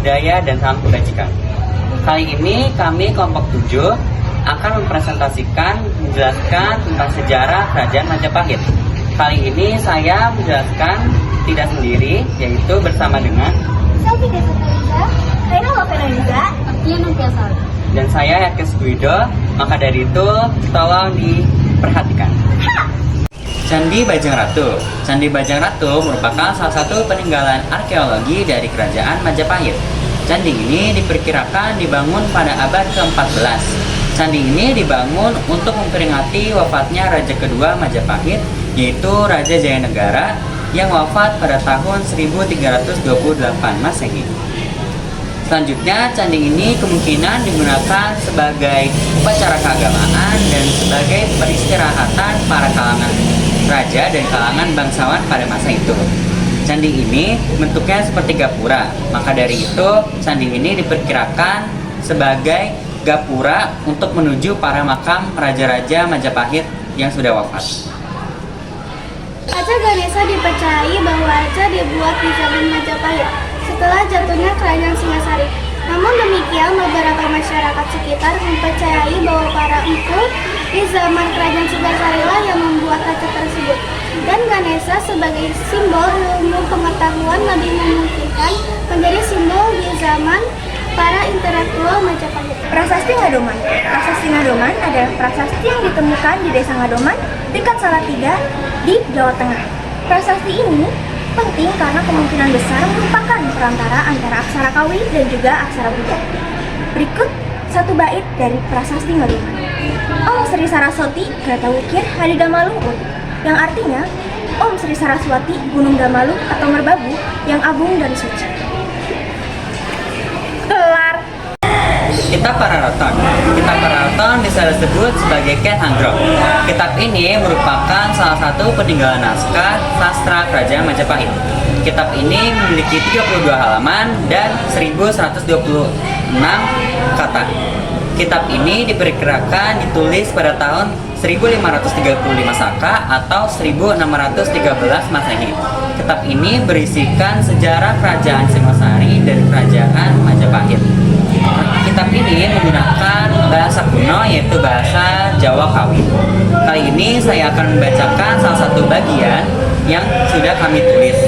budaya dan salam kebajikan. Kali ini kami kelompok 7 akan mempresentasikan, menjelaskan tentang sejarah Kerajaan Majapahit. Kali ini saya menjelaskan tidak sendiri, yaitu bersama dengan dan saya Yakis Guido. Maka dari itu tolong diperhatikan. Candi Bajang Ratu. Candi Bajang Ratu merupakan salah satu peninggalan arkeologi dari Kerajaan Majapahit. Candi ini diperkirakan dibangun pada abad ke-14. Candi ini dibangun untuk memperingati wafatnya Raja kedua Majapahit, yaitu Raja Jayanegara yang wafat pada tahun 1328 Masehi. Selanjutnya, candi ini kemungkinan digunakan sebagai upacara keagamaan dan sebagai peristirahatan para kalangan raja dan kalangan bangsawan pada masa itu. Candi ini bentuknya seperti gapura, maka dari itu candi ini diperkirakan sebagai gapura untuk menuju para makam raja-raja Majapahit yang sudah wafat. Arca Ganesha dipercayai bahwa arca dibuat di zaman Majapahit setelah jatuhnya Kerajaan Singasari. Namun demikian, beberapa masyarakat sekitar mempercayai bahwa para empu di zaman Kerajaan Singasari lah yang membuat arca tersebut. Dan Ganesha sebagai simbol ilmu pengetahuan lebih memungkinkan menjadi simbol di zaman para intelektual Majapahit. Prasasti Ngadoman. Prasasti Ngadoman adalah prasasti yang ditemukan di Desa Ngadoman, dekat Salatiga, di Jawa Tengah. Prasasti ini penting karena kemungkinan besar merupakan perantara antara aksara Kawi dan juga aksara Buda. Berikut satu bait dari Prasasti Ngadoman. Om Sri Saraswati Grata Wukir Hadidamalu Ut, yang artinya Om Sri Saraswati Gunung Damalu atau Merbabu yang agung dan suci. Kelar. Kitab Pararaton. Kitab Pararaton bisa disebut sebagai Ken Handrok. Kitab ini merupakan salah satu peninggalan naskah sastra Kerajaan Majapahit. Kitab ini memiliki 32 halaman dan 1126 kata. Kitab ini diperkirakan ditulis pada tahun 1535 Saka atau 1613 Masehi. Kitab ini berisikan sejarah Kerajaan Singasari dan Kerajaan Majapahit. Kitab ini menggunakan bahasa kuno, yaitu bahasa Jawa Kawi. Kali ini saya akan membacakan salah satu bagian yang sudah kami tulis.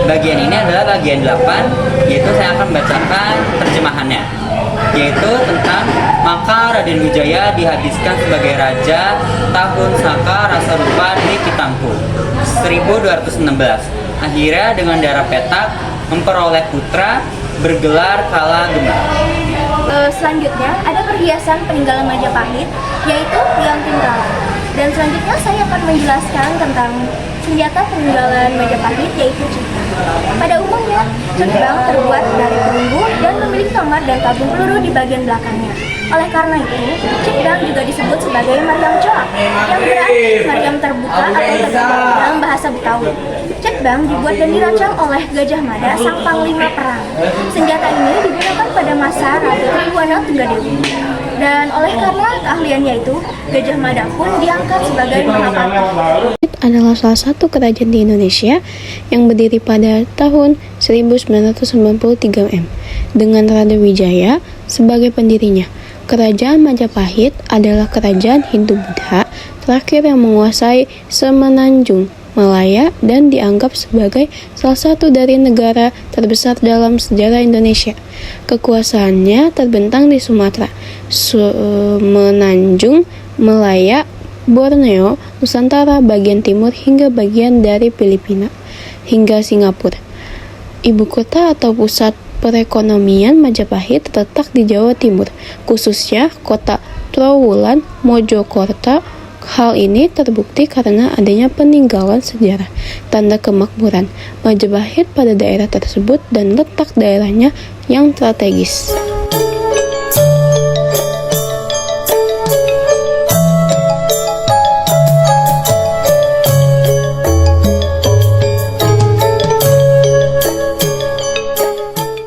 Bagian ini adalah bagian 8, yaitu saya akan membacakan terjemahannya, yaitu tentang maka Raden Wijaya dihabiskan sebagai raja tahun Saka rasa rupa di Kitangku 1216. Akhirnya dengan darah petak memperoleh putra bergelar Kala Gembar. Selanjutnya ada perhiasan peninggalan Majapahit, yaitu Tiang Tinggalan. Dan selanjutnya saya akan menjelaskan tentang senjata peninggalan Majapahit, yaitu cekbang. Pada umumnya, cekbang terbuat dari perunggu dan memiliki kamar dan tabung peluru di bagian belakangnya. Oleh karena itu, cekbang juga disebut sebagai Mariam Coak, yang berarti Mariam terbuka atau terbuka dalam bahasa Betawi. Cekbang dibuat dan dirancang oleh Gajah Mada, sang panglima perang. Senjata ini digunakan pada masa Ratu Tribuana Tunggadewi. Dan oleh karena keahliannya itu, Gajah Mada pun diangkat sebagai Mahapati. Adalah salah satu kerajaan di Indonesia yang berdiri pada tahun 1993 M dengan Raden Wijaya sebagai pendirinya. Kerajaan Majapahit adalah kerajaan Hindu-Buddha terakhir yang menguasai Semenanjung Malaya dan dianggap sebagai salah satu dari negara terbesar dalam sejarah Indonesia. Kekuasaannya terbentang di Sumatera, Semenanjung Malaya, Borneo, Nusantara bagian timur hingga bagian dari Filipina hingga Singapura. Ibu kota atau pusat perekonomian Majapahit terletak di Jawa Timur, khususnya kota Trowulan, Mojokerto. Hal ini terbukti karena adanya peninggalan sejarah tanda kemakmuran Majapahit pada daerah tersebut dan letak daerahnya yang strategis.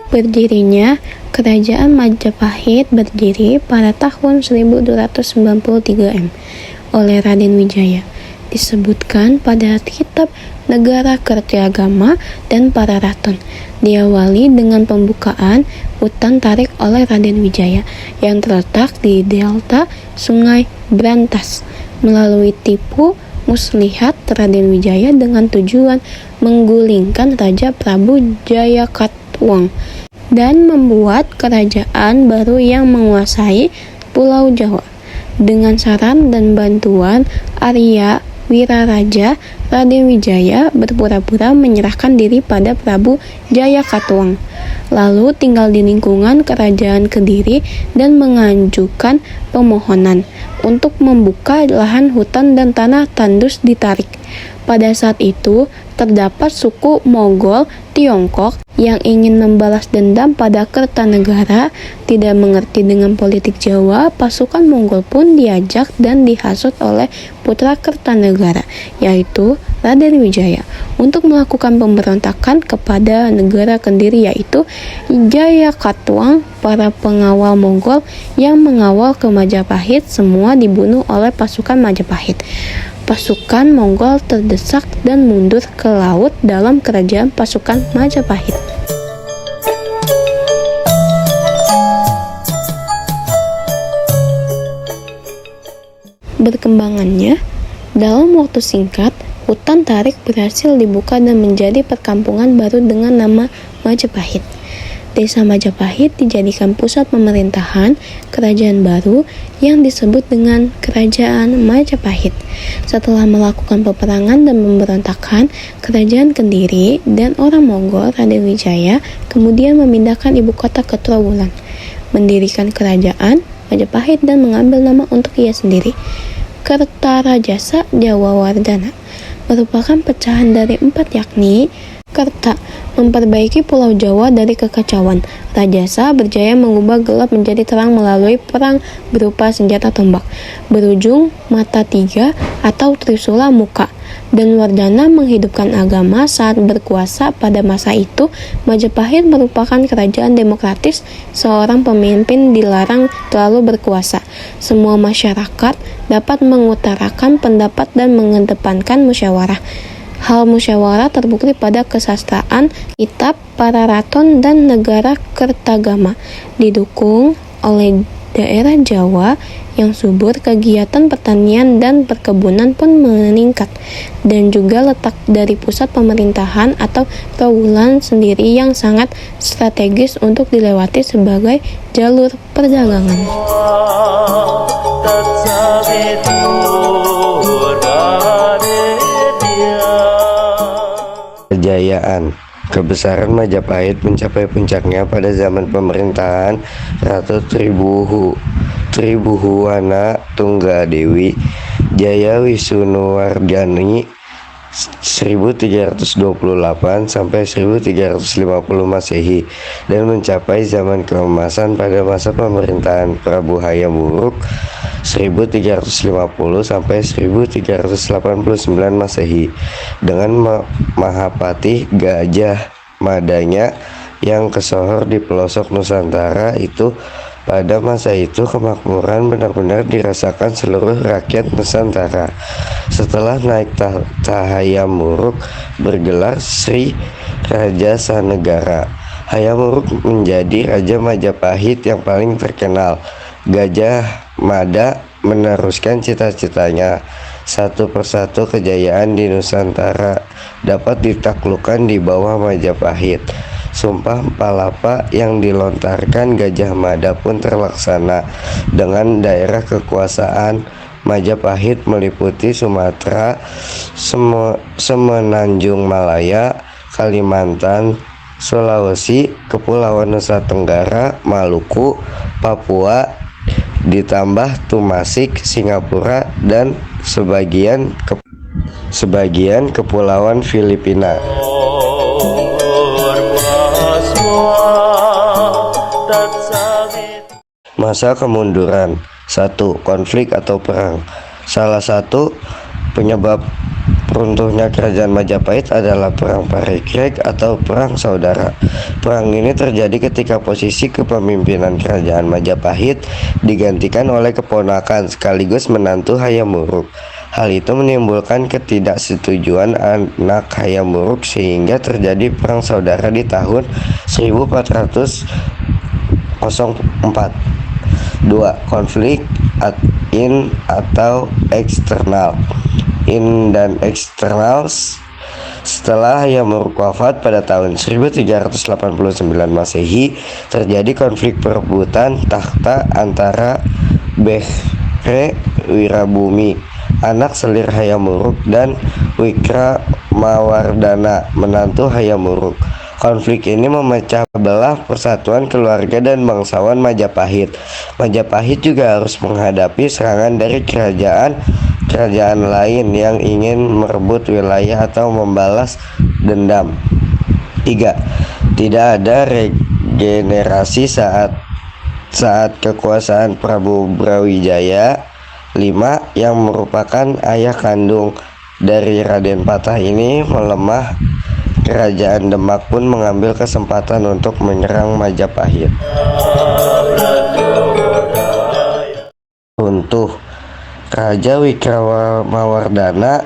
Berdirinya Kerajaan Majapahit berdiri pada tahun 1293 M oleh Raden Wijaya. disebutkan pada kitab Negara Kertagama dan Para Raton. Diawali dengan pembukaan hutan tarik oleh Raden Wijaya yang terletak di delta Sungai Brantas melalui tipu muslihat Raden Wijaya dengan tujuan menggulingkan Raja Prabu Jayakatwang dan membuat kerajaan baru yang menguasai Pulau Jawa. Dengan saran dan bantuan Arya Wiraraja, Raden Wijaya berpura-pura menyerahkan diri pada Prabu Jayakatwang, lalu tinggal di lingkungan kerajaan Kediri dan mengajukan permohonan untuk membuka lahan hutan dan tanah tandus ditarik. Pada saat itu, terdapat suku Mogol Tiongkok yang ingin membalas dendam pada Kertanegara. Tidak mengerti dengan politik Jawa, pasukan Mongol pun diajak dan dihasut oleh putra Kertanegara, yaitu Raden Wijaya, untuk melakukan pemberontakan kepada negara Kediri, yaitu Jayakatwang. Para pengawal Mongol yang mengawal ke Majapahit semua dibunuh oleh pasukan Majapahit. Pasukan Mongol terdesak dan mundur ke laut dalam kerajaan pasukan Majapahit. Berkembangannya, dalam waktu singkat, hutan tarik berhasil dibuka dan menjadi perkampungan baru dengan nama Majapahit. Desa Majapahit dijadikan pusat pemerintahan kerajaan baru yang disebut dengan Kerajaan Majapahit. Setelah melakukan peperangan dan pemberontakan, kerajaan Kediri dan orang Mongol Raden Wijaya kemudian memindahkan ibu kota ke Trowulan, mendirikan kerajaan Majapahit dan mengambil nama untuk ia sendiri, Kertarajasa Jawawardhana, merupakan pecahan dari 4, yakni Kerta, memperbaiki Pulau Jawa dari kekacauan. Rajasa berjaya mengubah gelap menjadi terang melalui perang berupa senjata tombak berujung mata 3 atau Trisula Muka. Dan Wardhana menghidupkan agama saat berkuasa. Pada masa itu, Majapahit merupakan kerajaan demokratis. Seorang pemimpin dilarang terlalu berkuasa. Semua masyarakat dapat mengutarakan pendapat dan mengedepankan musyawarah. Hal musyawarah terbukti pada kesastraan kitab Para Raton dan Negara Kertagama. Didukung oleh daerah Jawa yang subur, kegiatan pertanian dan perkebunan pun meningkat, dan juga letak dari pusat pemerintahan atau Trowulan sendiri yang sangat strategis untuk dilewati sebagai jalur perdagangan. Kejayaan. Kebesaran Majapahit mencapai puncaknya pada zaman pemerintahan Ratu Tribhuwana Tunggadewi Jaya Wisunuwardhani 1328 sampai 1350 Masehi, dan mencapai zaman keemasan pada masa pemerintahan Prabu Hayam Wuruk 1350 sampai 1389 Masehi, dengan Mahapati Gajah Madanya yang kesohor di pelosok Nusantara itu. Pada masa itu, kemakmuran benar-benar dirasakan seluruh rakyat Nusantara. Setelah naik tahta Hayam Wuruk bergelar Sri Raja Sanegara, Hayam Wuruk menjadi Raja Majapahit yang paling terkenal. Gajah Mada meneruskan cita-citanya. Satu persatu kejayaan di Nusantara dapat ditaklukkan di bawah Majapahit. Sumpah Palapa yang dilontarkan Gajah Mada pun terlaksana, dengan daerah kekuasaan Majapahit meliputi Sumatera, Semenanjung Malaya, Kalimantan, Sulawesi, Kepulauan Nusa Tenggara, Maluku, Papua, ditambah Tumasik, Singapura, dan sebagian kepulauan Filipina. Masa kemunduran. 1. Konflik atau perang. Salah satu penyebab runtuhnya kerajaan Majapahit adalah Perang Parikrek atau Perang Saudara. Perang ini terjadi ketika posisi kepemimpinan kerajaan Majapahit digantikan oleh keponakan sekaligus menantu Hayam Wuruk, Hal itu menimbulkan ketidaksetujuan anak Hayam Wuruk sehingga terjadi perang saudara di tahun 1404. 2. Konflik in atau eksternal. In dan eksternal. Setelah Hayam Wuruk wafat pada tahun 1389 Masehi, terjadi konflik perebutan takhta antara Behre Wirabumi, anak selir Hayam Wuruk, dan Wikramawardhana, menantu Hayam Wuruk. Konflik ini memecah belah persatuan keluarga dan bangsawan Majapahit. Majapahit juga harus menghadapi serangan dari kerajaan lain yang ingin merebut wilayah atau membalas dendam. 3. Tidak ada regenerasi saat kekuasaan Prabu Brawijaya. 5. Yang merupakan ayah kandung dari Raden Patah ini melemah. Kerajaan Demak pun mengambil kesempatan untuk menyerang Majapahit. Runtuh. Raja Wikramawardhana,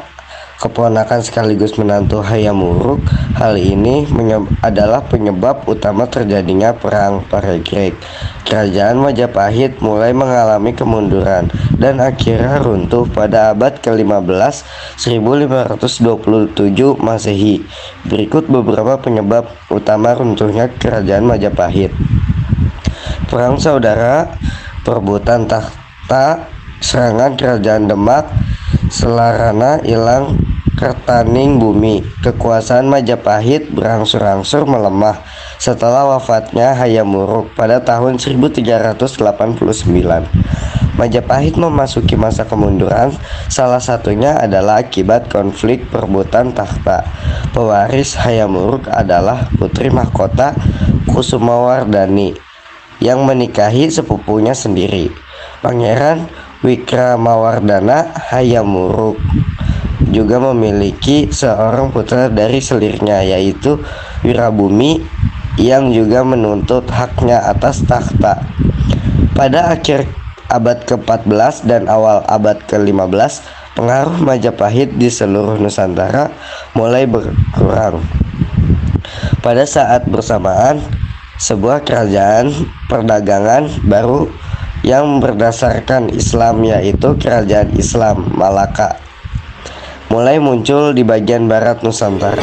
keponakan sekaligus menantu Hayam Wuruk. Hal ini adalah penyebab utama terjadinya perang Parekrek. Kerajaan Majapahit mulai mengalami kemunduran dan akhirnya runtuh pada abad ke-15 1527 Masehi. Berikut beberapa penyebab utama runtuhnya kerajaan Majapahit. Perang saudara, perebutan takhta, serangan kerajaan Demak, Selarana hilang Kertaning bumi. Kekuasaan Majapahit berangsur-angsur melemah setelah wafatnya Hayam Wuruk pada tahun 1389. Majapahit memasuki masa kemunduran, salah satunya adalah akibat konflik perebutan takhta. Pewaris Hayam Wuruk adalah putri mahkota Kusumawardhani yang menikahi sepupunya sendiri, Pangeran Wikramawardhana. Hayam Wuruk juga memiliki seorang putra dari selirnya, yaitu Wirabumi, yang juga menuntut haknya atas takhta. Pada akhir abad ke-14 dan awal abad ke-15, pengaruh Majapahit di seluruh Nusantara mulai berkurang. Pada saat bersamaan, sebuah kerajaan perdagangan baru yang berdasarkan Islam, yaitu Kerajaan Islam Malaka, mulai muncul di bagian barat Nusantara.